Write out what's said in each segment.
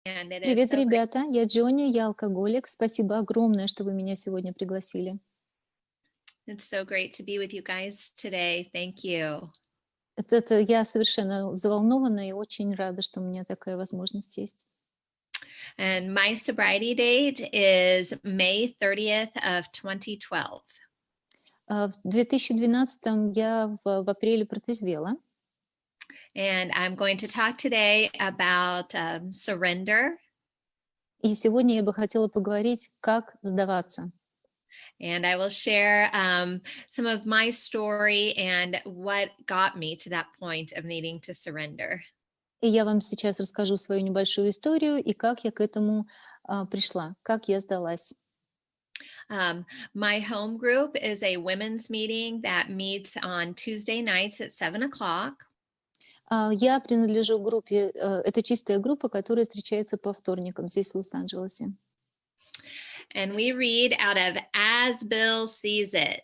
And it is Привет, so great. ребята! Я Джони, я алкоголик. Спасибо огромное, что вы меня сегодня пригласили. It's so great to be with you guys today. Thank you. Я совершенно взволнована и очень рада, что у меня такая возможность есть. And my sobriety date is May 30th of 2012. В 2012 я в апреле протрезвела, And I'm going to talk today about surrender. и сегодня я бы хотела поговорить, как сдаваться. And I will share some of my story and what got me to that point of needing to surrender. И я вам сейчас расскажу свою небольшую историю и как я к этому пришла, как я сдалась. My home group is a women's meeting that meets on Tuesday nights at 7 o'clock. Я принадлежу группе, это чистая группа, которая встречается по вторникам здесь, в Лос-Анджелесе. And we read out of As Bill Sees It.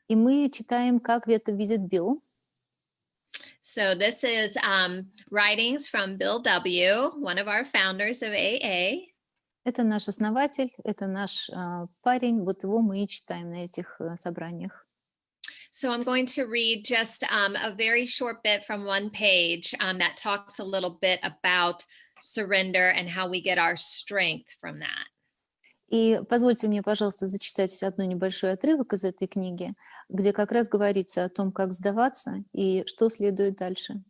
И мы читаем, как это видит Билл. So this is writings from Bill W., one of our founders of AA. Это наш основатель, это наш парень, вот его мы и читаем на этих собраниях. So I'm going to read just a very short bit from one page that talks a little bit about surrender and how we get our strength from that. И позвольте мне, пожалуйста, зачитать одну небольшой отрывок из этой книги, где как раз говорится о том, как сдаваться и что следует дальше.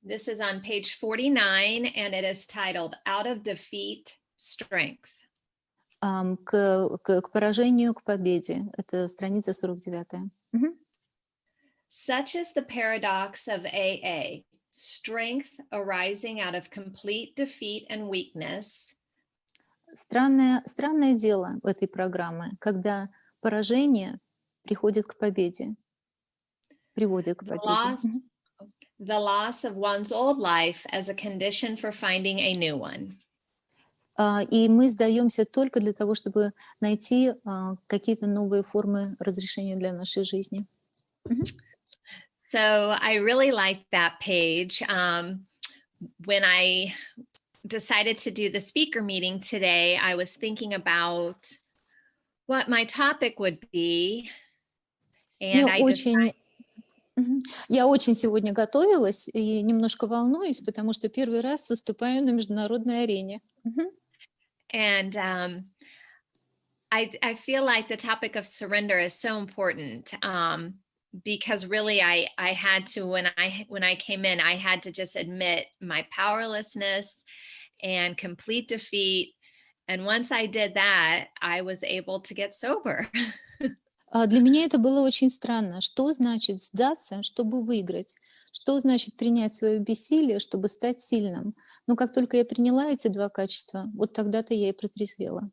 This is on page 49, and it is titled Out of Defeat, Strength. К поражению, к победе. Это страница 49. Such is the paradox of AA, strength arising out of complete defeat and weakness. Странное дело этой программы, когда поражение приходит к победе, приводит к победе. The loss of one's old life as a condition for finding a new one. И мы сдаемся только для того, чтобы найти какие-то новые формы разрешения для нашей жизни. So I really liked that page. When I decided to do the speaker meeting today, I was thinking about what my topic would be. And Я очень сегодня готовилась и немножко волнуюсь, потому что первый раз выступаю на международной арене. And I feel like the topic of surrender is so important because really I had to, when I came in, I had to just admit my powerlessness and complete defeat. And once I did that, I was able to get sober. Для меня это было очень странно. Что значит сдаться, чтобы выиграть? Что значит принять свое бессилие, чтобы стать сильным? Но как только я приняла эти два качества, вот тогда-то я и протрезвела.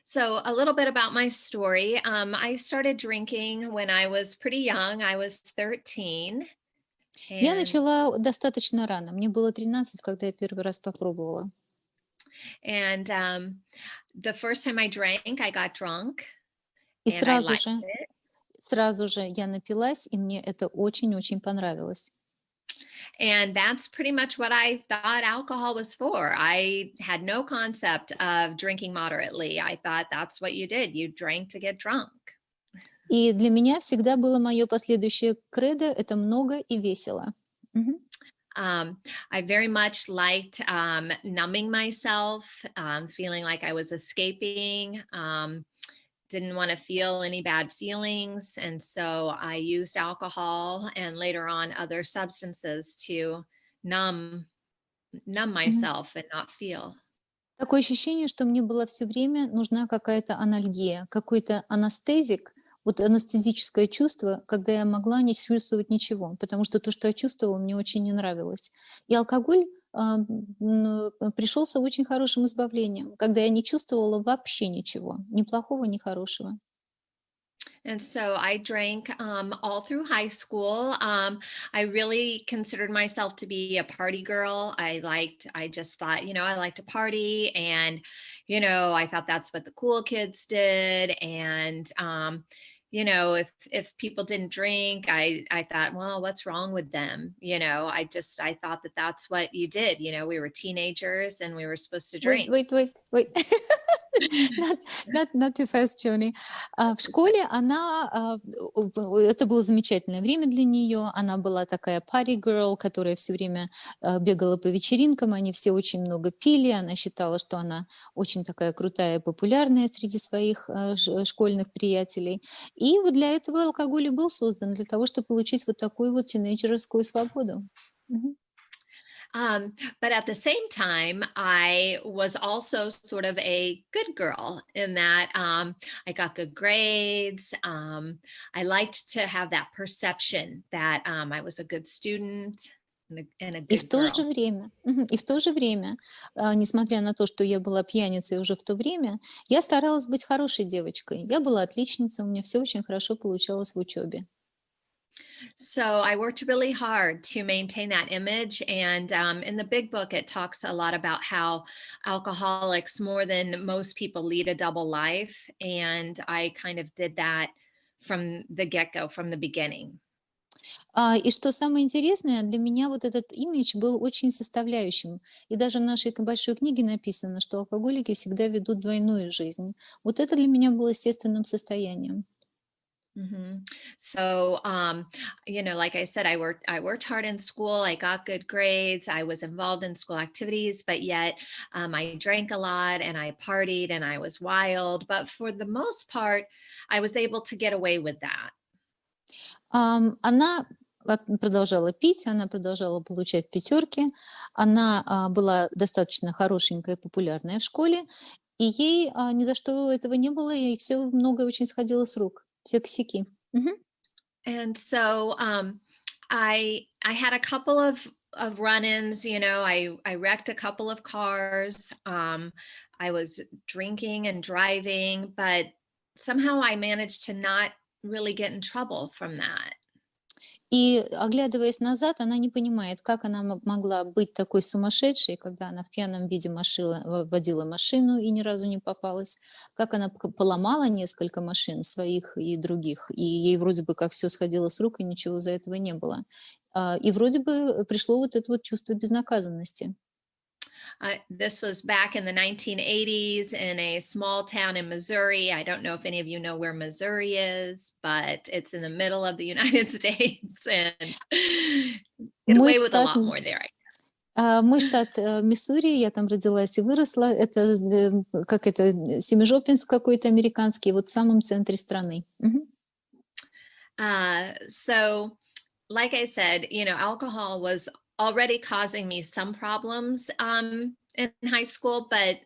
So a little bit about my story. I started drinking when I was pretty young. I was 13. Я начала достаточно рано. Мне было 13, когда я первый раз попробовала. And the first time I drank, I got drunk. И сразу же я напилась, и мне это очень-очень понравилось. And that's pretty much what I thought alcohol was for. I had no concept of drinking moderately. I thought that's what you did. You drank to get drunk. И для меня всегда было мое последующее кредо — это много и весело. I very much liked numbing myself, feeling like I was escaping. Didn't want to feel any bad feelings. And so I used alcohol and later on other substances to numb myself and not feel. Такое ощущение, что мне была все время нужна какая-то анальгия, какой-то анестезик, вот анестезическое чувство, когда я могла не чувствовать ничего, потому что то, что я чувствовала, мне очень не нравилось. И алкоголь пришелся очень хорошим избавлением, когда я не чувствовала вообще ничего, ни плохого, ни хорошего. And so I drank all through high school. I really considered myself to be a party girl. I just thought, I like to party, and, I thought that's what the cool kids did. And, if people didn't drink, I thought, well, what's wrong with them? I thought that that's what you did. We were teenagers and we were supposed to Wait, drink. wait, wait, wait. Not, not too fast, Johnny. В школе это было замечательное время для нее. Она была такая party girl, которая все время бегала по вечеринкам. Они все очень много пили. Она считала, что она очень такая крутая и популярная среди своих школьных приятелей. И вот для этого алкоголь и был создан, для того, чтобы получить вот такую вот тинейджерскую свободу. Мгм. But at the same time, I was also sort of a good girl in that I got good grades. I liked to have that perception that I was a good student and a И в good то же girl. время, и в то же время, несмотря на то, что я была пьяницей уже в то время, я старалась быть хорошей девочкой. Я была отличницей, у меня все очень хорошо получалось в учебе. So I worked really hard to maintain that image. And in the big book, it talks a lot about how alcoholics, more than most people, lead a double life. And I kind of did that from the get go, from the beginning. И что самое интересное, для меня вот этот имидж был очень составляющим. И даже в нашей большой книге написано, что алкоголики всегда ведут двойную жизнь. Вот это для меня было естественным состоянием. hmm So, like I said, I worked hard in school. I got good grades. I was involved in school activities, but yet I drank a lot and I partied and I was wild. But for the most part, I was able to get away with that. Она продолжала пить, она продолжала получать пятерки, она была достаточно хорошенькая, популярная в школе, и ей ни за что этого не было, и все многое очень сходило с рук, все косяки. Мгм. And so I had a couple of run-ins. I wrecked a couple of cars. I was drinking and driving, but somehow I managed to not really get in trouble from that. И, оглядываясь назад, она не понимает, как она могла быть такой сумасшедшей, когда она в пьяном виде водила машину и ни разу не попалась, как она поломала несколько машин своих и других, и ей вроде бы как все сходило с рук, и ничего за этого не было. И вроде бы пришло вот это вот чувство безнаказанности. This was back in the 1980s in a small town in Missouri. I don't know if any of you know where Missouri is, but it's in the middle of the United States and get Мой away with a штат lot more there. Мой штат, Миссури, я там родилась и выросла. Это, как это, Семижопинск какой-то американский, вот в самом центре страны. Мгм. So, like I said, alcohol was already causing me some problems in high school, but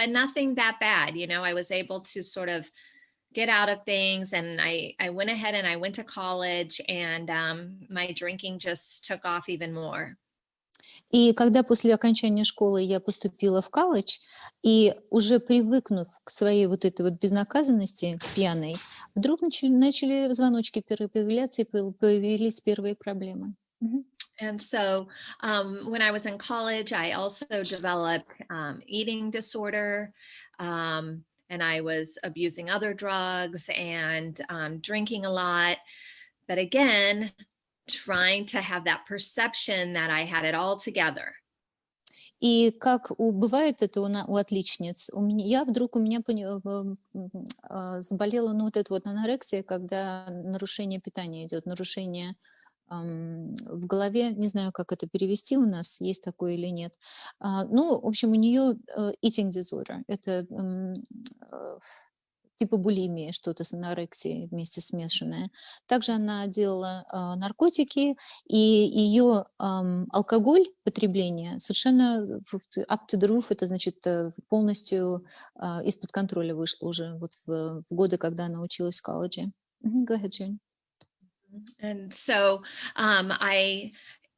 nothing that bad. I was able to sort of get out of things, and I went ahead and I went to college, and my drinking just took off even more. И когда после окончания школы я поступила в колледж, и уже привыкнув к своей вот этой вот безнаказанности, к пьяной, вдруг начали звоночки появляться, и появились первые проблемы. Мгм. And so when I was in college, I also developed eating disorder. And I was abusing other drugs and drinking a lot. But again, trying to have that perception that I had it all together. И как бывает это у отличниц, у меня заболела, ну, вот эта вот анорексия, когда нарушение питания идет, нарушение в голове, не знаю, как это перевести у нас, есть такое или нет. Ну, в общем, у нее eating disorder, это типа булимии, что-то с анорексией вместе смешанное. Также она делала наркотики, и ее алкоголь потребление совершенно up to the roof, это значит полностью из-под контроля вышло уже вот в годы, когда она училась в колледже. Go ahead, Jane. And so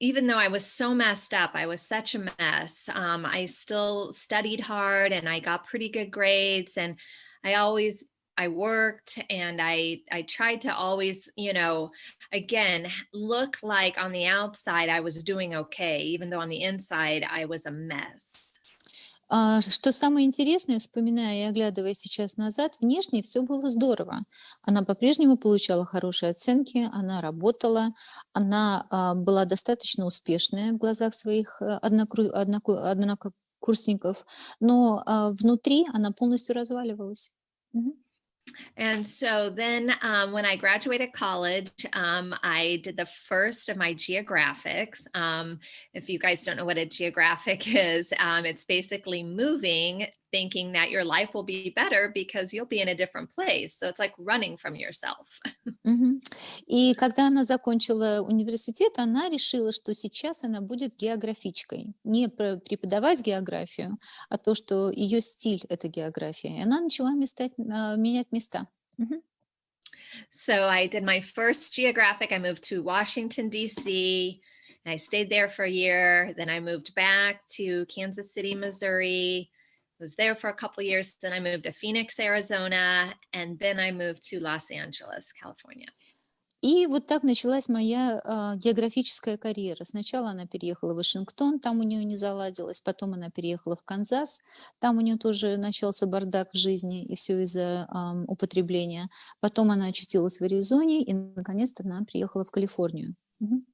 even though I was so messed up, I was such a mess, I still studied hard and I got pretty good grades. And I worked and I tried to always, again, look like on the outside I was doing okay, even though on the inside I was a mess. Что самое интересное, вспоминая и оглядывая сейчас назад, внешне все было здорово. Она по-прежнему получала хорошие оценки, она работала, она была достаточно успешная в глазах своих однокурсников, но внутри она полностью разваливалась. Мгм. And so then when I graduated college, I did the first of my geographics. If you guys don't know what a geographic is, it's basically moving, thinking that your life will be better because you'll be in a different place. So it's like running from yourself. Мгм. И когда она закончила университет, она решила, что сейчас она будет географичкой. Не преподавать географию, а то, что ее стиль — это география. И она начала менять места. Мгм. So I did my first geographic. I moved to Washington, D.C. And I stayed there for a year. Then I moved back to Kansas City, Missouri. Was there for a couple of years. Then I moved to Phoenix, Arizona. And then I moved to Los Angeles, California. И вот так началась моя географическая карьера. Сначала она переехала в Вашингтон, там у нее не заладилось, потом она переехала в Канзас, там у нее тоже начался бардак в жизни, и все из-за употребления. Потом она очутилась в Аризоне, и наконец-то она приехала в Калифорнию. Мгм.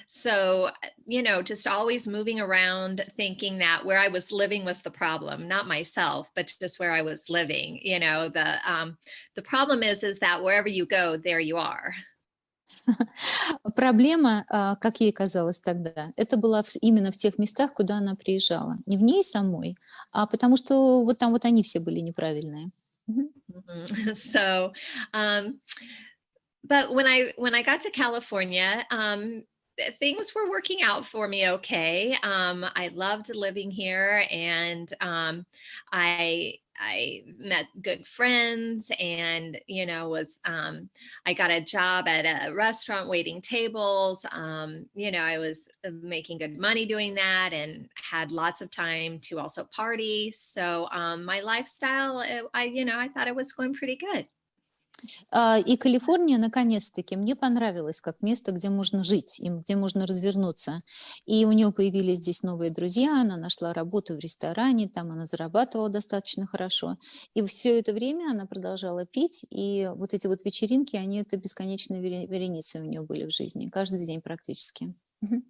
So, just always moving around thinking that where I was living was the problem, not myself, but just where I was living. The problem is that wherever you go, there you are. Проблема, как ей казалось тогда, это была именно в тех местах, куда она приезжала. Не в ней самой, а потому что вот там вот они все были неправильные. Мгм. Mhm. So, um, but when I got to California, things were working out for me okay. I loved living here, and I met good friends, and was I got a job at a restaurant waiting tables. I was making good money doing that, and had lots of time to also party. So my lifestyle, I thought it was going pretty good. И Калифорния, наконец-таки, мне понравилась как место, где можно жить, и где можно развернуться. И у нее появились здесь новые друзья, она нашла работу в ресторане, там она зарабатывала достаточно хорошо. И все это время она продолжала пить, и вот эти вот вечеринки, они это бесконечные вереницы у нее были в жизни, каждый день практически. Мгм.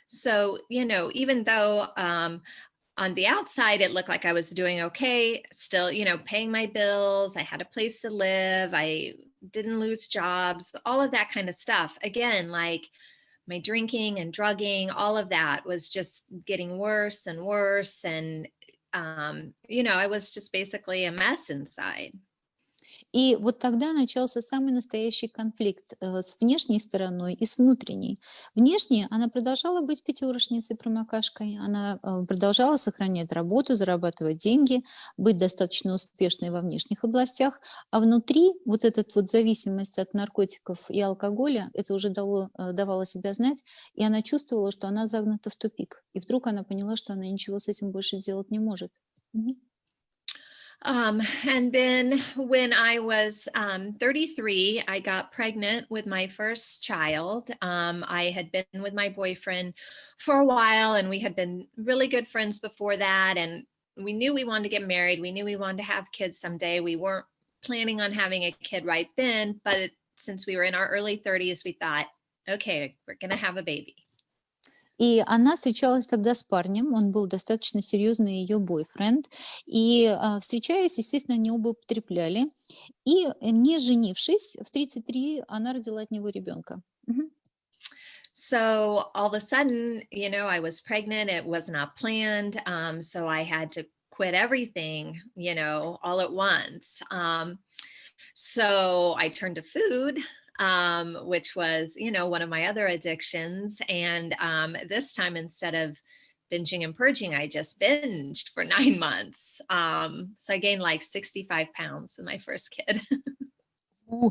So, even though on the outside it looked like I was doing okay, still, paying my bills, I had a place to live, I didn't lose jobs, all of that kind of stuff. Again, like my drinking and drugging, all of that was just getting worse and worse. And, I was just basically a mess inside. И вот тогда начался самый настоящий конфликт с внешней стороной и с внутренней. Внешне она продолжала быть пятерочницей, промокашкой, она продолжала сохранять работу, зарабатывать деньги, быть достаточно успешной во внешних областях, а внутри вот эта вот зависимость от наркотиков и алкоголя, это уже давало себя знать, и она чувствовала, что она загнана в тупик. И вдруг она поняла, что она ничего с этим больше делать не может. Мгм. And then when I was 33, I got pregnant with my first child. I had been with my boyfriend for a while, and we had been really good friends before that. And we knew we wanted to get married. We knew we wanted to have kids someday. We weren't planning on having a kid right then, but since we were in our early 30s, we thought, okay, we're going to have a baby. И она встречалась тогда с парнем, он был достаточно серьезный ее бойфренд. И встречаясь, естественно, они оба употребляли. И не женившись, в 33 она родила от него ребенка. Мгм. So all of a sudden, I was pregnant. It was not planned. So I had to quit everything, all at once. So I turned to food, which was, one of my other addictions. And this time, instead of binging and purging, I just binged for 9 months. So I gained like 65 pounds with my first kid. У,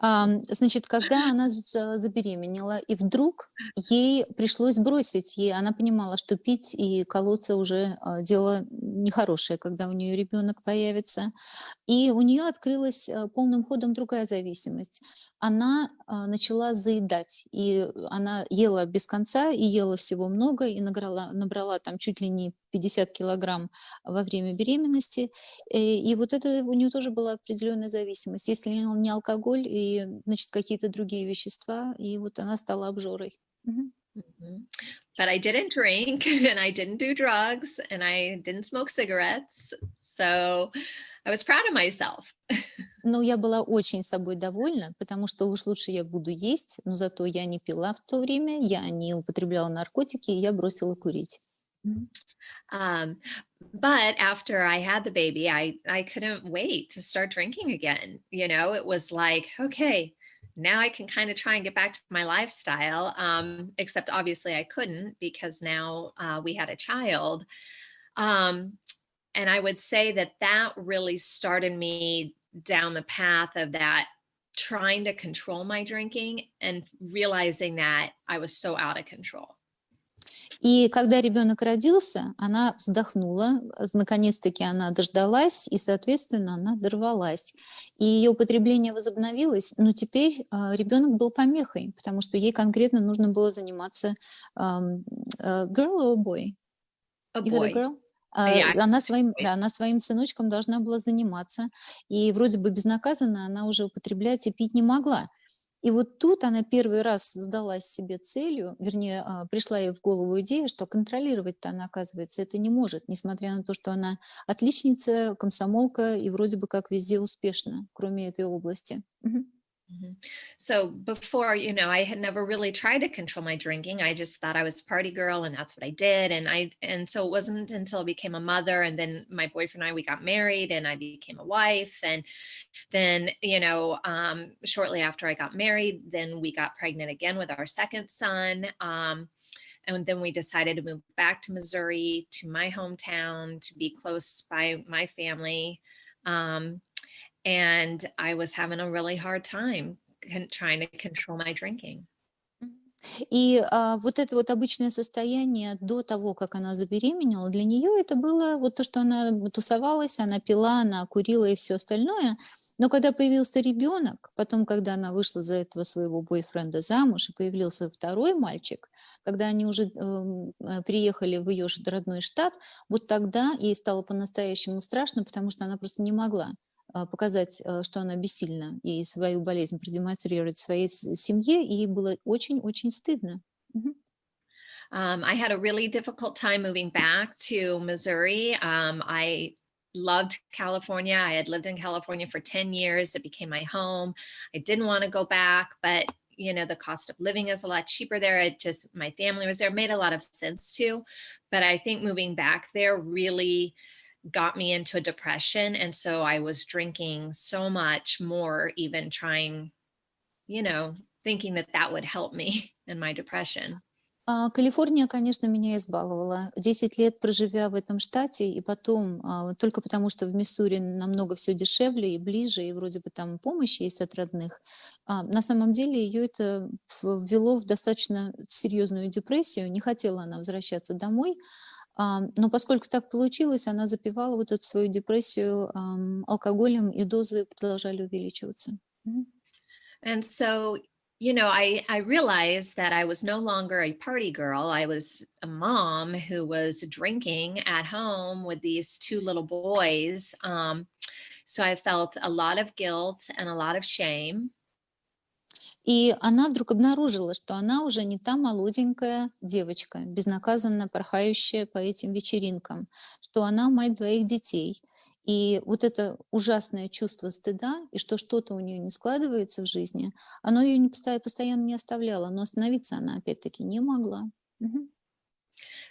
Значит, когда она забеременела, и вдруг ей пришлось бросить, она понимала, что пить и колоться уже дело нехорошее, когда у нее ребенок появится. И у нее открылась полным ходом другая зависимость. Она начала заедать, и она ела без конца, и ела всего много, и набрала там чуть ли не 50 килограмм во время беременности. И вот это у нее тоже была определенная зависимость. Если не алкоголь, и, значит, какие-то другие вещества, и вот она стала обжорой. Мгм. Mhm. But I didn't drink and I didn't do drugs and I didn't smoke cigarettes. So I was proud of myself. Но я была очень собой довольна, потому что уж лучше я буду есть, но зато я не пила в то время, я не употребляла наркотики, и я бросила курить. Мгм. Um, but after I had the baby, I couldn't wait to start drinking again. You know, it was like, okay, now I can kind of try and get back to my lifestyle. Except obviously I couldn't because now we had a child. Um, and I would say that that really started me down the path of that trying to control my drinking and realizing that I was so out of control. И когда ребенок родился, она вздохнула, наконец-таки она дождалась, и, соответственно, она дорвалась. И ее употребление возобновилось, но теперь ребенок был помехой, потому что ей конкретно нужно было заниматься girl or boy? A You had a boy. girl? Yeah. Она своим, да, она своим сыночком должна была заниматься, и вроде бы безнаказанно она уже употреблять и пить не могла. И вот тут она первый раз задалась себе целью, вернее, пришла ей в голову идея, что контролировать-то она, оказывается, это не может, несмотря на то, что она отличница, комсомолка и вроде бы как везде успешна, кроме этой области. Мгм. Mhm. So before, I had never really tried to control my drinking. I just thought I was a party girl and that's what I did. And so it wasn't until I became a mother and then my boyfriend and I, we got married and I became a wife. And then, shortly after I got married, then we got pregnant again with our second son. And then we decided to move back to Missouri, to my hometown, to be close by my family. Um, and I was having a really hard time trying to control my drinking. Мгм. И вот это вот обычное состояние до того, как она забеременела, для нее это было вот то, что она тусовалась, она пила, она курила и все остальное. Но когда появился ребенок, потом, когда она вышла за этого своего бойфренда замуж, и появился второй мальчик, когда они уже приехали в ее же родной штат, вот тогда ей стало по-настоящему страшно, потому что она просто не могла показать, что она бессильна, и свою болезнь продемонстрировать своей семье, и ей было очень-очень стыдно. Мгм. I had a really difficult time moving back to Missouri. I loved California. I had lived in California for 10 years. It became my home. I didn't want to go back, but the cost of living is a lot cheaper there. My family was there. It made a lot of sense too. But I think moving back there really got me into a depression. And so I was drinking so much more, even trying, thinking that that would help me in my depression. Калифорния, конечно, меня избаловала. 10 лет проживя в этом штате, и потом, только потому что в Миссури намного все дешевле и ближе, и вроде бы там помощь есть от родных, на самом деле ее это ввело в достаточно серьезную депрессию. Не хотела она возвращаться домой, но поскольку так получилось, она запивала вот эту свою депрессию алкоголем, и дозы продолжали увеличиваться. Мгм. And so, I realized that I was no longer a party girl. I was a mom who was drinking at home with these two little boys. So I felt a lot of guilt and a lot of shame. И она вдруг обнаружила, что она уже не та молоденькая девочка, безнаказанно порхающая по этим вечеринкам, что она мать двоих детей. И вот это ужасное чувство стыда, и что что-то у нее не складывается в жизни, оно ее постоянно не оставляло, но остановиться она опять-таки не могла. Мгм.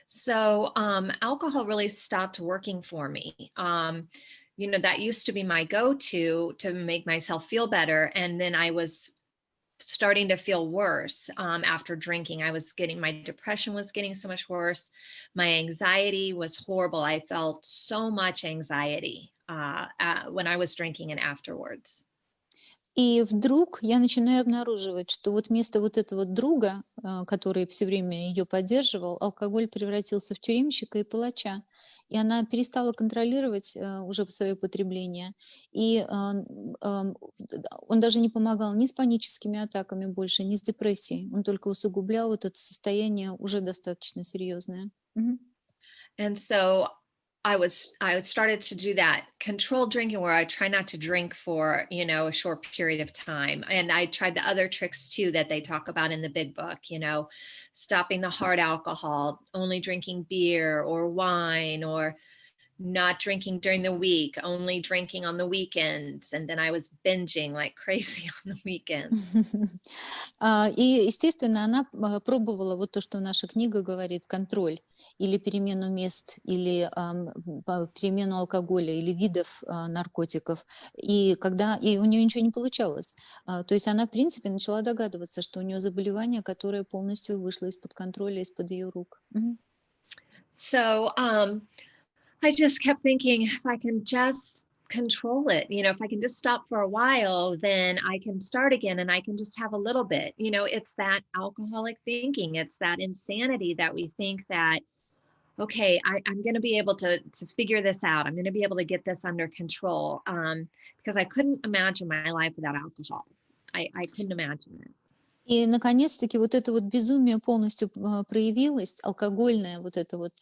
So alcohol really stopped working for me. That used to be my go-to to make myself feel better. And then I was starting to feel worse after drinking. My depression was getting so much worse. My anxiety was horrible. I felt so much anxiety when I was drinking and afterwards. И вдруг я начинаю обнаруживать, что вот вместо вот этого друга, который все время ее поддерживал, алкоголь превратился в тюремщика и палача. И она перестала контролировать уже свое потребление. И он даже не помогал ни с паническими атаками больше, ни с депрессией. Он только усугублял вот это состояние уже достаточно серьезное. Мгм. And so I started to do that controlled drinking where I try not to drink for, a short period of time. And I tried the other tricks too that they talk about in the big book, stopping the hard alcohol, only drinking beer or wine, or not drinking during the week, only drinking on the weekends. And then I was binging like crazy on the weekends. И, естественно, она пробовала вот то, что наша книга говорит, контроль или перемену мест, или перемену алкоголя, или видов наркотиков. И у нее ничего не получалось. То есть она, в принципе, начала догадываться, что у нее заболевание, которое полностью вышло из-под контроля, из-под ее рук. Мгм. So I just kept thinking, if I can just control it, if I can just stop for a while, then I can start again and I can just have a little bit. It's that alcoholic thinking. It's that insanity that we think that, okay, I'm going to be able to figure this out. I'm going to be able to get this under control, because I couldn't imagine my life without alcohol. I couldn't imagine it. И, наконец-таки, вот это вот безумие полностью проявилось, алкогольная вот эта вот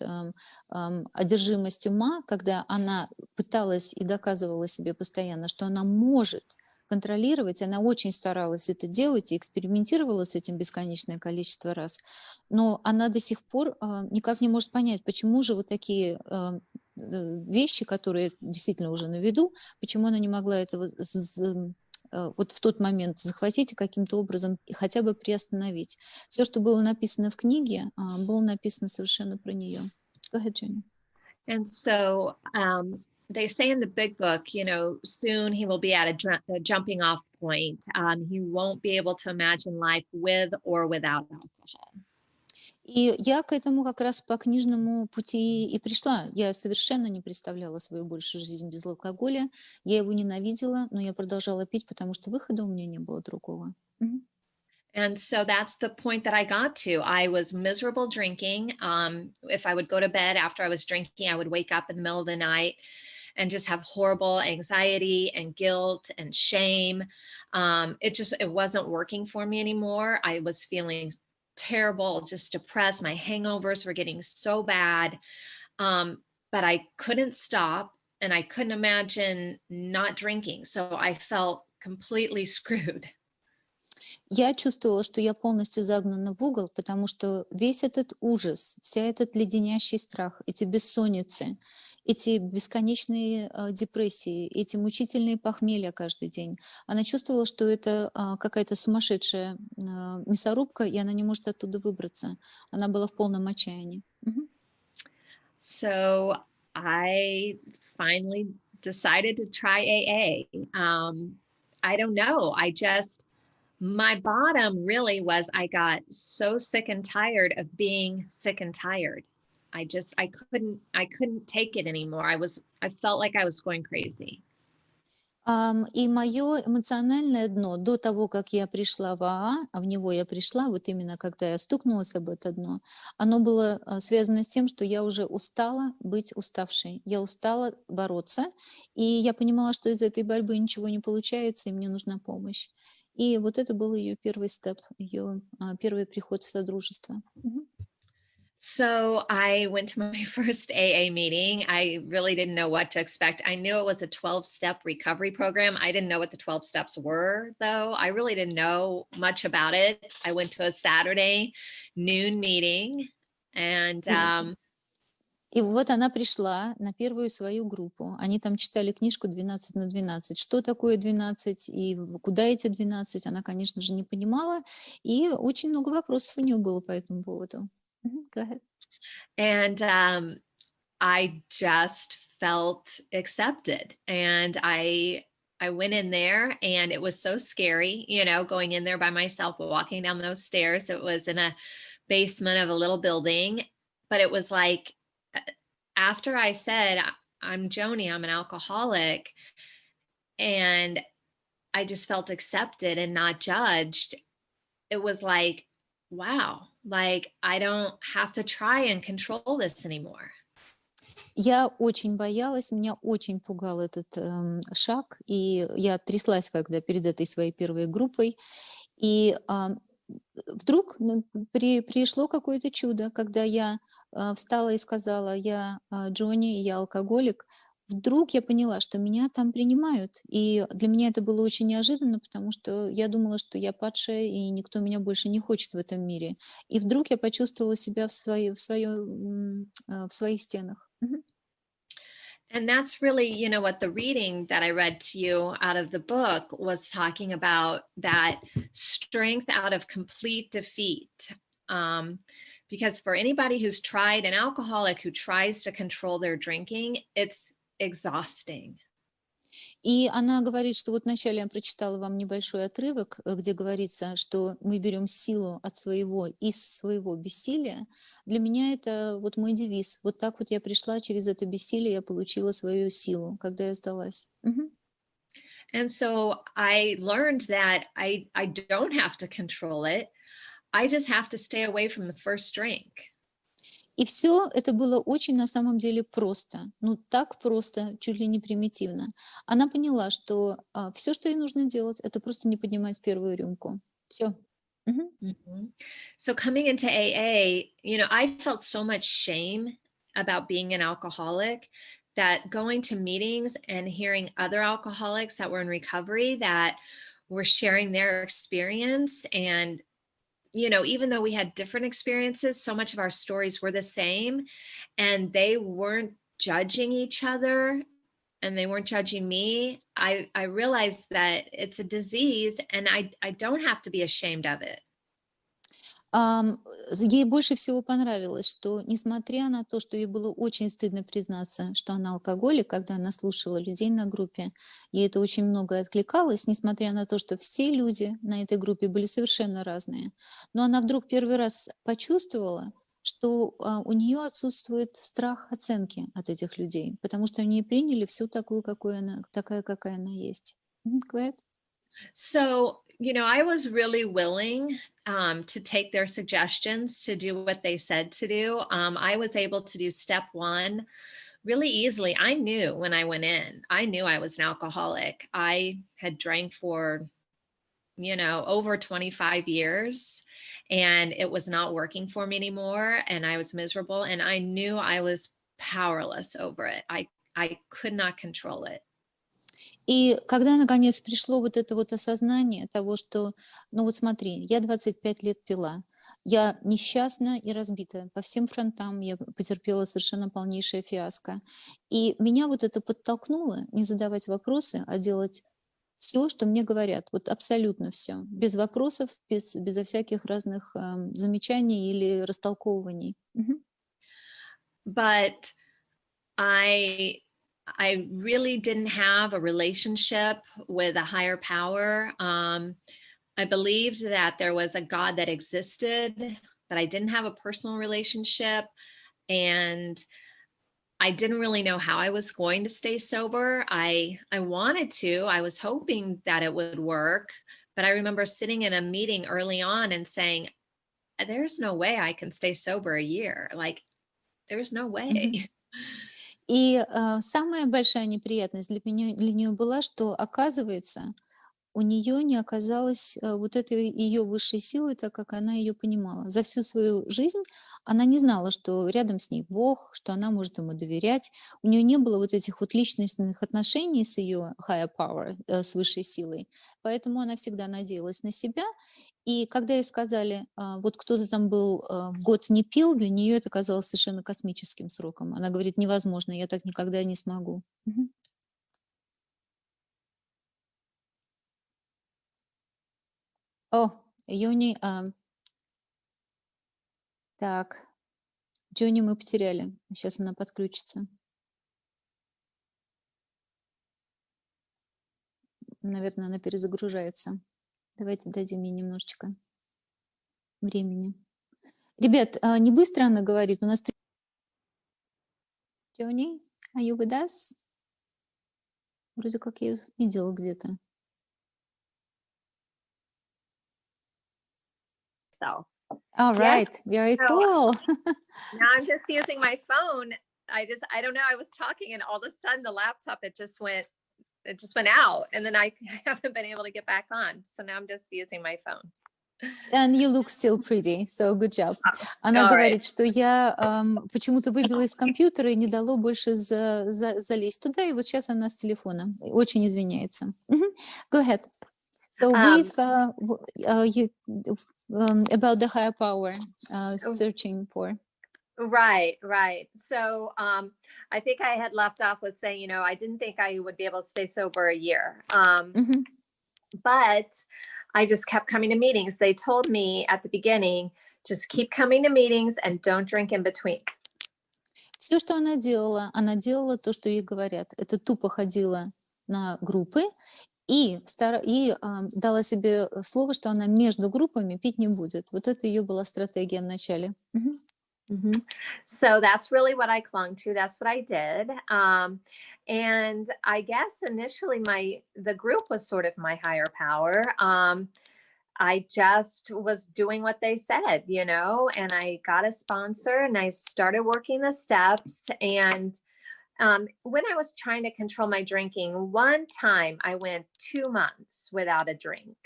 одержимость ума, когда она пыталась и доказывала себе постоянно, что она может контролировать, она очень старалась это делать и экспериментировала с этим бесконечное количество раз, но она до сих пор никак не может понять, почему же вот такие вещи, которые действительно уже на виду, почему она не могла этого вот в тот момент захватить и каким-то образом хотя бы приостановить. Все, что было написано в книге, было написано совершенно про нее. Go ahead, Johnny. And so they say in the big book, soon he will be at a jumping off point. He won't be able to imagine life with or without alcohol. И я к этому как раз по книжному пути и пришла. Я совершенно не представляла свою большую жизнь без алкоголя. Я его ненавидела, но я продолжала пить, потому что выхода у меня не было другого. Мгм. And so that's the point that I got to. I was miserable drinking. If I would go to bed after I was drinking, I would wake up in the middle of the night and just have horrible anxiety and guilt and shame. It wasn't working for me anymore. I was feeling terrible, just depressed. My hangovers were getting so bad. But I couldn't stop and I couldn't imagine not drinking. So I felt completely screwed. Я чувствовала, что я полностью загнана в угол, потому что весь этот ужас, вся этот леденящий страх, эти бессонницы, эти бесконечные депрессии, эти мучительные похмелья каждый день. Она чувствовала, что это какая-то сумасшедшая мясорубка, и она не может оттуда выбраться. Она была в полном отчаянии. Мгм. So I finally decided to try AA. I don't know. My bottom really was I got so sick and tired of being sick and tired. I couldn't take it anymore. I felt like I was going crazy. И мое эмоциональное дно до того, как я пришла в а в него я пришла, вот именно когда я стукнулась об это дно, оно было связано с тем, что я уже устала быть уставшей. Я устала бороться, и я понимала, что из этой борьбы ничего не получается, и мне нужна помощь. И вот это был ее первый степ, ее первый приход в содружество. Мгм. So I went to my first AA meeting. I really didn't know what to expect. I knew it was a 12-step recovery program. I didn't know what the 12 steps were, though. I really didn't know much about it. I went to a Saturday noon meeting, and И вот она пришла на первую свою группу. Они там читали книжку «12 на 12». Что такое 12 и куда эти 12, она, конечно же, не понимала. И очень много вопросов у нее было по этому поводу. Мгм, go ahead. and I just felt accepted. And I went in there, and it was so scary, going in there by myself, walking down those stairs. It was in a basement of a little building, but it was like, after I said, I'm Joni, I'm an alcoholic, and I just felt accepted and not judged. It was like, wow, like I don't have to try and control this anymore. Я очень боялась, меня очень пугал этот шаг, и я тряслась, когда перед этой своей первой группой. И вдруг пришло какое-то чудо, когда я встала и сказала: "Я, Джони, я алкоголик", вдруг я поняла, что меня там принимают. И для меня это было очень неожиданно, потому что я думала, что я падшая, и никто меня больше не хочет в этом мире. И вдруг я почувствовала себя в своих стенах. Мгм. And that's really, what the reading that I read to you out of the book was talking about, that strength out of complete defeat. Um, because for anybody who's tried, an alcoholic who tries to control their drinking, it's exhausting. И она говорит, что вот вначале я прочитала вам небольшой отрывок, где говорится, что мы берем силу от своего, из своего бессилия. Для меня это вот мой девиз. Вот так вот я пришла через это бессилие, я получила свою силу, когда я сдалась. Мгм. And so I learned that I don't have to control it. I just have to stay away from the first drink. И все это было очень на самом деле просто. Ну, так просто, чуть ли не примитивно. Она поняла, что все, что ей нужно делать, это просто не поднимать первую рюмку. Все. Mhm. So coming into AA, I felt so much shame about being an alcoholic, that going to meetings and hearing other alcoholics that were in recovery that were sharing their experience, and even though we had different experiences, so much of our stories were the same, and they weren't judging each other and they weren't judging me. I realized that it's a disease, and I don't have to be ashamed of it. Ей больше всего понравилось, что несмотря на то, что ей было очень стыдно признаться, что она алкоголик, когда она слушала людей на группе, ей это очень много откликалось, несмотря на то, что все люди на этой группе были совершенно разные. Но она вдруг первый раз почувствовала, что у нее отсутствует страх оценки от этих людей, потому что они приняли всю такую, какой она, такая, какая она есть. Go ahead. So, I was really willing to take their suggestions to do what they said to do. I was able to do step one really easily. I knew when I went in, I knew I was an alcoholic. I had drank for, over 25 years, and it was not working for me anymore. And I was miserable, and I knew I was powerless over it. I could not control it. И когда наконец пришло вот это вот осознание того, что, ну вот смотри, я 25 лет пила, я несчастна и разбитая по всем фронтам, я потерпела совершенно полнейшее фиаско. И меня вот это подтолкнуло не задавать вопросы, а делать все, что мне говорят, вот абсолютно все, без вопросов, безо всяких разных замечаний или растолковываний. Мгм. But I I really didn't have a relationship with a higher power. I believed that there was a God that existed, but I didn't have a personal relationship, and I didn't really know how I was going to stay sober. I wanted to. I was hoping that it would work, but I remember sitting in a meeting early on and saying, "There's no way I can stay sober a year. Like, there's no Мгм. way." И самая большая неприятность для нее была, что, оказывается, у нее не оказалось вот этой ее высшей силы, так как она ее понимала. За всю свою жизнь она не знала, что рядом с ней Бог, что она может ему доверять. У нее не было вот этих вот личностных отношений с ее higher power, с высшей силой. Поэтому она всегда надеялась на себя. И когда ей сказали, вот кто-то там был год не пил, для нее это казалось совершенно космическим сроком. Она говорит, невозможно, я так никогда не смогу. Мгм. О, Юни, так, Джони мы потеряли. Сейчас она подключится. Наверное, она перезагружается. Давайте дадим ей немножечко времени. Ребят, не быстро она говорит. У нас Джони, are you with us? Вроде как я ее видела где-то. So, All yes. right, very So cool. now I'm just using my phone. I don't know. I was talking, and all of a sudden the laptop, it just went out, and then I haven't been able to get back on. So now I'm just using my phone. And you look still pretty, so good job. Она All right. говорит, что я почему-то выбила из компьютера и не дало больше залезть туда, и вот сейчас она с телефоном. Очень извиняется. Мгм. Go ahead. So Um, we've about the higher power searching for. right, right. So I think I had left off with saying, I didn't think I would be able to stay sober a year. Мгм. But I just kept coming to meetings. They told me at the beginning, just keep coming to meetings and don't drink in between. Все, что она делала то, что ей говорят. Это тупо ходила на группы и дала себе слово, что она между группами пить не будет. Вот это ее была стратегия в начале. Мгм. Mhm. So that's really what I clung to. That's what I did. And I guess initially the group was sort of my higher power. I just was doing what they said, and I got a sponsor and I started working the steps. And when I was trying to control my drinking, one time I went 2 months without a drink.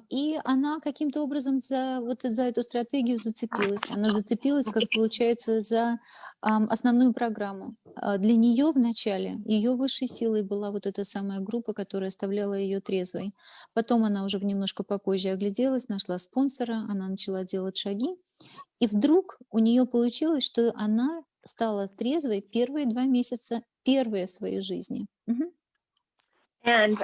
И она каким-то образом за эту стратегию зацепилась. Она зацепилась, как получается, за основную программу. Для нее вначале ее высшей силой была вот эта самая группа, которая оставляла ее трезвой. Потом она уже немножко попозже огляделась, нашла спонсора, она начала делать шаги. И вдруг у нее получилось, что она стала трезвой первые 2 месяца, первые в своей жизни. Мгм. And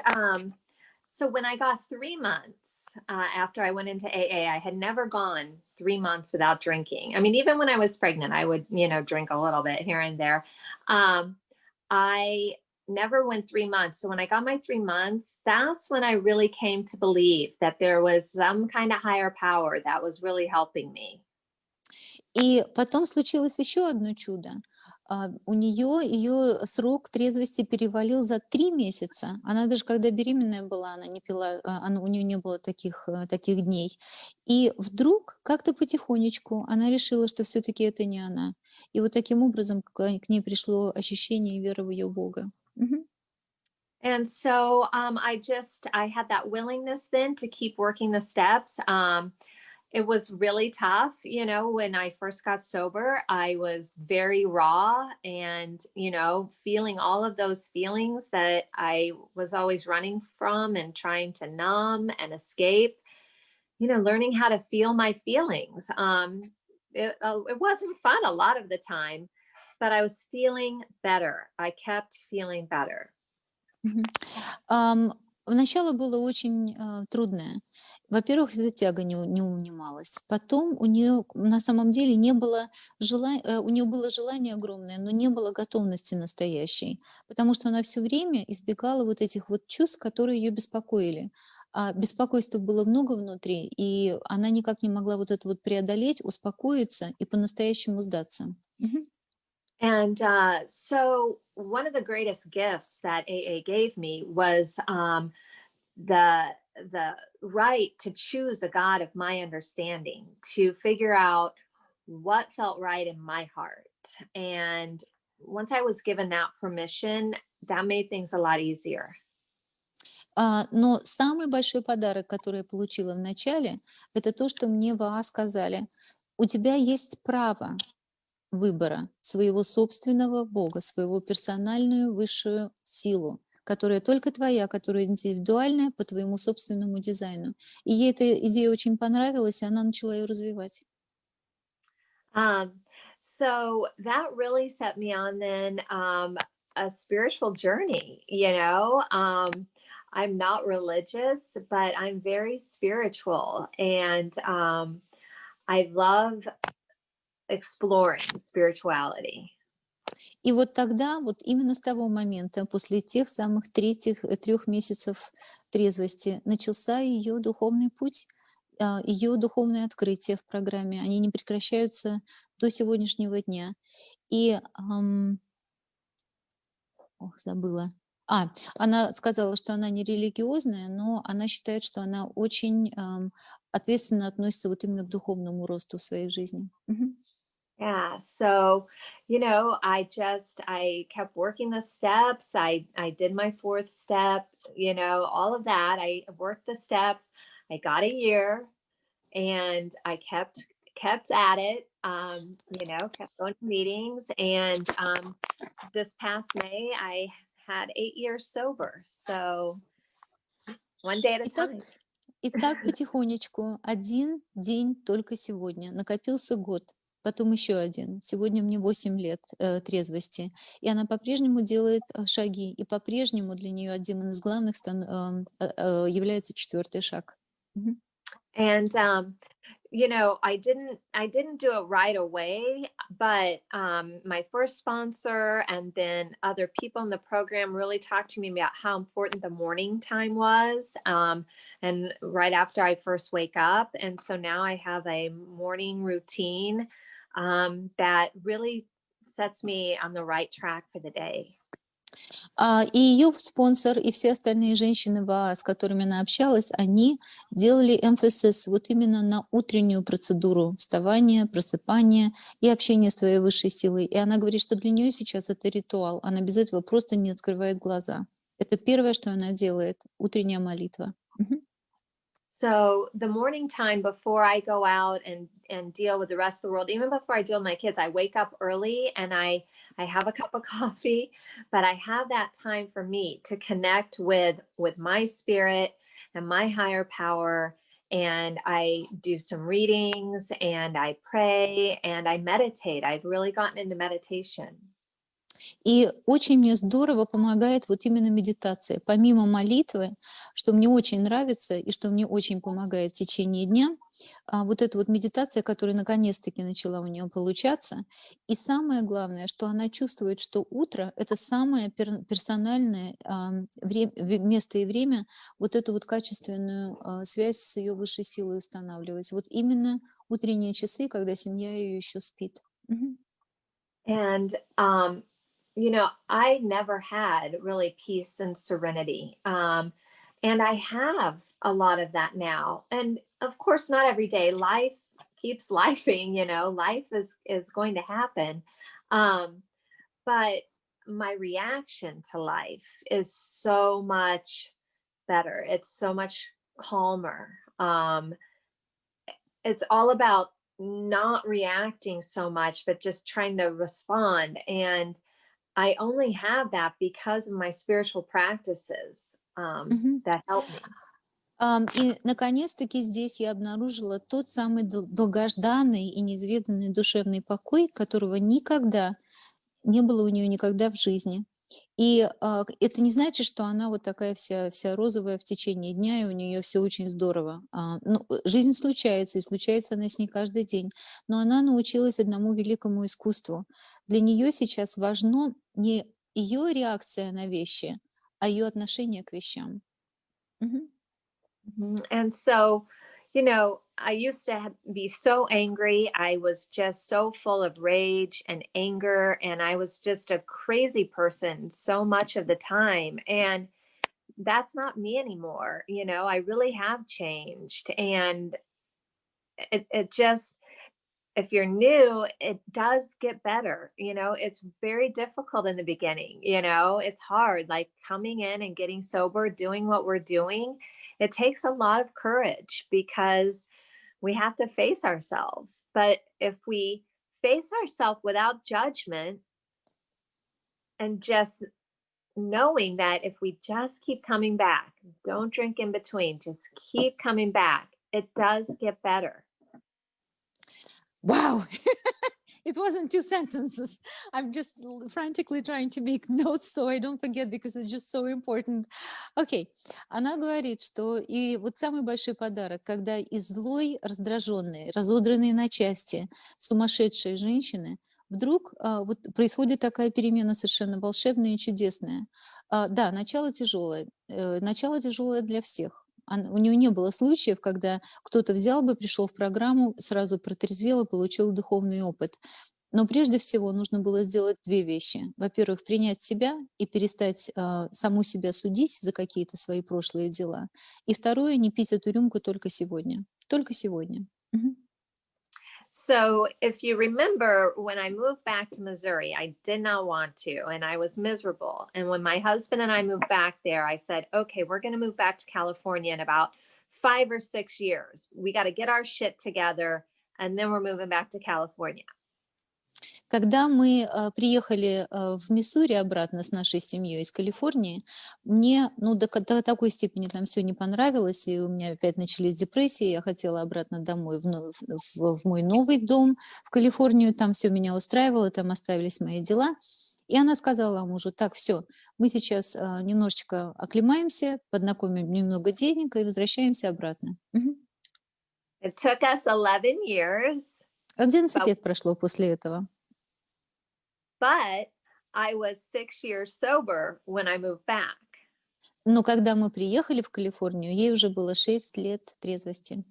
so when I got 3 months after I went into AA, I had never gone 3 months without drinking. I mean, even when I was pregnant, I would, drink a little bit here and there. I never went 3 months. So when I got my 3 months, that's when I really came to believe that there was some kind of higher power that was really helping me. И потом случилось еще одно чудо. У нее ее срок трезвости перевалил за 3 месяца. Она даже когда беременная была, она не пила, у нее не было таких дней. И вдруг как-то потихонечку она решила, что все-таки это не она. И вот таким образом к ней пришло ощущение и вера в ее Бога. Мгм. And so I had that willingness then to keep working the steps. It was really tough. When I first got sober, I was very raw and, feeling all of those feelings that I was always running from and trying to numb and escape, learning how to feel my feelings. It wasn't fun a lot of the time, but I was feeling better. I kept feeling better. Мгм. Начало было очень трудное. Во-первых, эта тяга не унималась. Потом у нее на самом деле не было у нее было желание огромное, но не было готовности настоящей, потому что она все время избегала вот этих вот чувств, которые ее беспокоили. А беспокойства было много внутри, и она никак не могла вот это вот преодолеть, успокоиться и по-настоящему сдаться. Мгм. And so one of the greatest gifts that AA gave me was the right to choose a God of my understanding, to figure out what felt right in my heart. And once I was given that permission, that made things a lot easier. Но самый большой подарок, который я получила в начале, это то, что мне в АА сказали: у тебя есть право выбора своего собственного Бога, своего персональную высшую силу, которая только твоя, которая индивидуальная по твоему собственному дизайну. И ей эта идея очень понравилась, и она начала ее развивать. Um, so that really set me on then a spiritual journey. I'm not religious, but I'm very spiritual, and I love exploring spirituality. И вот тогда, вот именно с того момента, после тех самых 3 месяцев трезвости, начался ее духовный путь, ее духовные открытия в программе. Они не прекращаются до сегодняшнего дня. И, забыла. Она сказала, что она не религиозная, но она считает, что она очень ответственно относится вот именно к духовному росту в своей жизни. Мгм. Yeah. So, I kept working the steps. I did my fourth step, all of that. I worked the steps. I got a year, and I kept at it. Kept going to meetings, and this past May, I had 8 years sober. So one day at a Итак, time. итак, потихонечку, один день только сегодня. Накопился год, потом еще один. Сегодня мне 8 лет трезвости. И она по-прежнему делает шаги. И по-прежнему для нее один из главных является четвертый шаг. Мгм. And I didn't do it right away, but my first sponsor and then other people in the program really talked to me about how important the morning time was, and right after I first wake up. And so now I have a morning routine that really sets me on the right track for the day. И ее спонсор, и все остальные женщины в АА, с которыми она общалась, они делали emphasis вот именно на утреннюю процедуру вставания, просыпания и общения с твоей высшей силой. И она говорит, что для нее сейчас это ритуал. Она без этого просто не открывает глаза. Это первое, что она делает, утренняя молитва. Мгм. So the morning time before I go out and deal with the rest of the world, even before I deal with my kids, I wake up early and I have a cup of coffee, but I have that time for me to connect with my spirit and my higher power. And I do some readings and I pray and I meditate. I've really gotten into meditation. И очень мне здорово помогает вот именно медитация. Помимо молитвы, что мне очень нравится и что мне очень помогает в течение дня, вот эта вот медитация, которая наконец-таки начала у нее получаться. И самое главное, что она чувствует, что утро — это самое персональное место и время вот эту вот качественную связь с ее высшей силой устанавливать. Вот именно утренние часы, когда семья ее еще спит. Мгм. And I never had really peace and serenity. And I have a lot of that now. And of course, not every day. Life keeps lifing, life is going to happen. Um, but my reaction to life is so much better. It's so much calmer. It's all about not reacting so much, but just trying to respond. And I only have that because of my spiritual practices Мгм. that help me. И, наконец-таки, здесь я обнаружила тот самый долгожданный и неизведанный душевный покой, которого никогда не было у нее никогда в жизни. И это не значит, что она вот такая вся розовая в течение дня, и у нее все очень здорово. Жизнь случается, и случается она с ней каждый день. Но она научилась одному великому искусству. Для нее сейчас важно не ее реакция на вещи, а ее отношение к вещам. Мгм. And so, I used to be so angry. I was just so full of rage and anger, and I was just a crazy person so much of the time. And that's not me anymore. I really have changed. And it just, if you're new, it does get better. It's very difficult in the beginning. It's hard, like coming in and getting sober, doing what we're doing. It takes a lot of courage because we have to face ourselves. But if we face ourselves without judgment and just knowing that if we just keep coming back, don't drink in between, just keep coming back, it does get better. Wow! It wasn't two sentences. I'm just frantically trying to make notes so I don't forget because it's just so important. Окей. Она говорит, что и вот самый большой подарок, когда из злой, раздраженной, разодранной на части, сумасшедшей женщины вдруг вот происходит такая перемена совершенно волшебная и чудесная. Да, начало тяжелое для всех. У нее не было случаев, когда кто-то взял бы, пришел в программу, сразу протрезвел и получил духовный опыт. Но прежде всего нужно было сделать две вещи. Во-первых, принять себя и перестать саму себя судить за какие-то свои прошлые дела. И второе, не пить эту рюмку только сегодня. Только сегодня. Мгм. So, if you remember, when I moved back to Missouri, I did not want to, and I was miserable. And when my husband and I moved back there, I said, okay, we're going to move back to California in about 5 or 6 years. We got to get our shit together, and then we're moving back to California. Когда мы приехали в Миссури обратно с нашей семьей из Калифорнии, мне до такой степени там все не понравилось, и у меня опять начались депрессии, я хотела обратно домой, в мой новый дом, в Калифорнию, там все меня устраивало, там оставились мои дела. И она сказала мужу: так, все, мы сейчас немножечко оклемаемся, поднакопим немного денег и возвращаемся обратно. Мгм. It took us 11 years, 11 but лет прошло после этого. but I was 6 years sober when I moved back. Но когда мы приехали в Калифорнию, ей уже было 6 лет трезвости.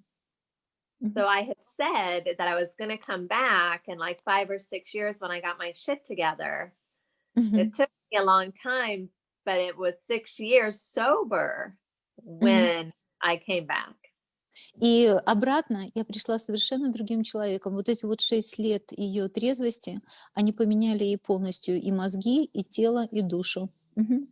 Мгм. So I had said that I was going to come back in like 5 or 6 years when I got my shit together. Мгм. It took me a long time, but it was 6 years sober Мгм. when I came back. И обратно я пришла совершенно другим человеком. Вот эти вот 6 лет ее трезвости, они поменяли ей полностью и мозги, и тело, и душу. Мгм.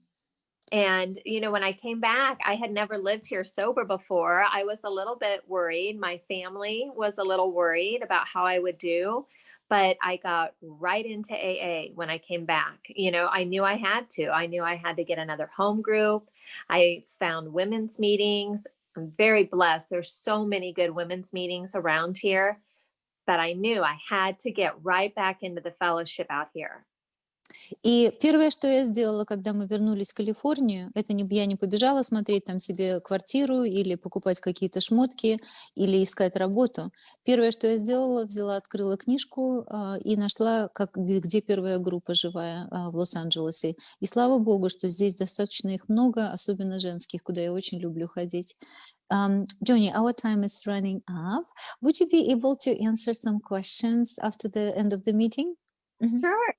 And, when I came back, I had never lived here sober before. I was a little bit worried. My family was a little worried about how I would do, but I got right into AA when I came back. I knew I had to. I knew I had to get another home group. I found women's meetings. I'm very blessed. There's so many good women's meetings around here, but I knew I had to get right back into the fellowship out here. И первое, что я сделала, когда мы вернулись в Калифорнию, это я не побежала смотреть там себе квартиру или покупать какие-то шмотки или искать работу. Первое, что я сделала, открыла книжку и нашла, где первая группа живая в Лос-Анджелесе. И слава богу, что здесь достаточно их много, особенно женских, куда я очень люблю ходить. Johnny, our time is running up. Would you be able to answer some questions after the end of the meeting? Мгм. Sure.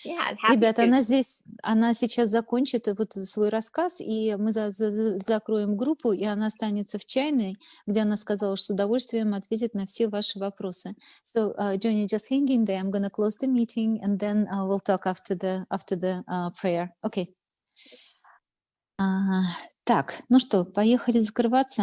Yeah, happy Ребята, to. она сейчас закончит вот свой рассказ, и мы закроем группу, и она останется в чайной, где она сказала, что с удовольствием ответит на все ваши вопросы. So, Johnny, just hang in there. I'm gonna close the meeting, and then we'll talk after the prayer. Okay. Так, ну что, поехали закрываться.